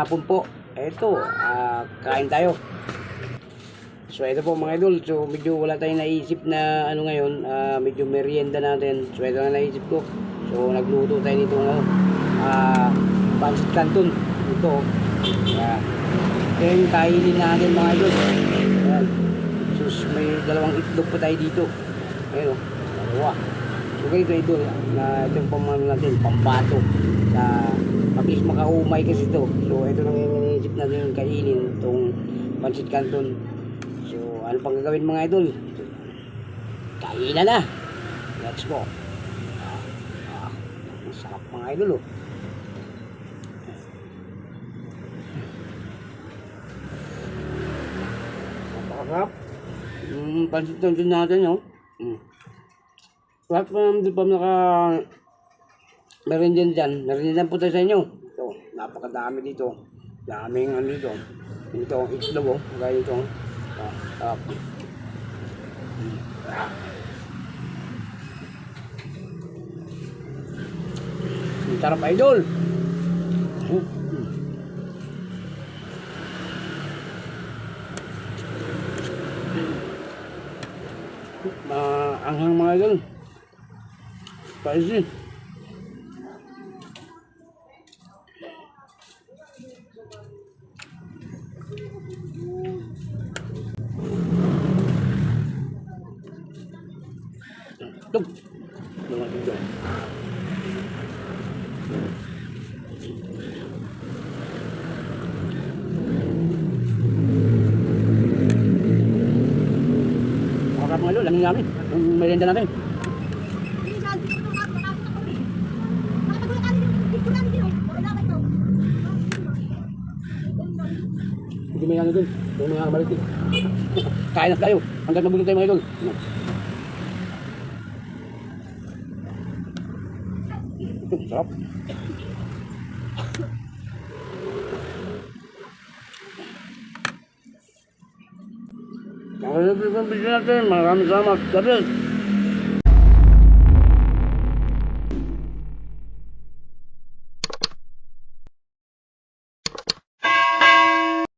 hapon po. Eto, kain tayo. So ito po mga idol, so medyo wala tayong naisip na ano ngayon, medyo merienda natin. So ito na naisip ko. So nagluto tayo nito ngayon. Pancit Canton. Ito. Ito yung kainin natin mga idol. Ayan. So may dalawang itlog pa tayo dito. Ayan o, dalawa. So ganito idol, na ito yung pamano natin, pambato. Mabilis makaumay kasi ito. So ito nang iniisip natin kainin, itong Pancit Canton. So ano pang gagawin mga idol? Kainan na! Let's go! Masarap mga idol oh. Napakasarap. Pancit Canton natin oh. Lahat pa naman doon pa naka merindian dyan. Merindian po tayo sa inyo. Ito, napakadami dito. Daming ano dito. Ito, itlog oh. Kaya ito. Sarap. Sarap idol. Anghang mga idol. Spicy. Tug. Mga idol. Mga idol, lang namin. Yung merienda natin. Hindi may ano dun. Yung mga malitik. Kain na tayo. Hanggang nabulong tayo mga idol. Sarap. Ang video natin. Maraming salamat. God bless.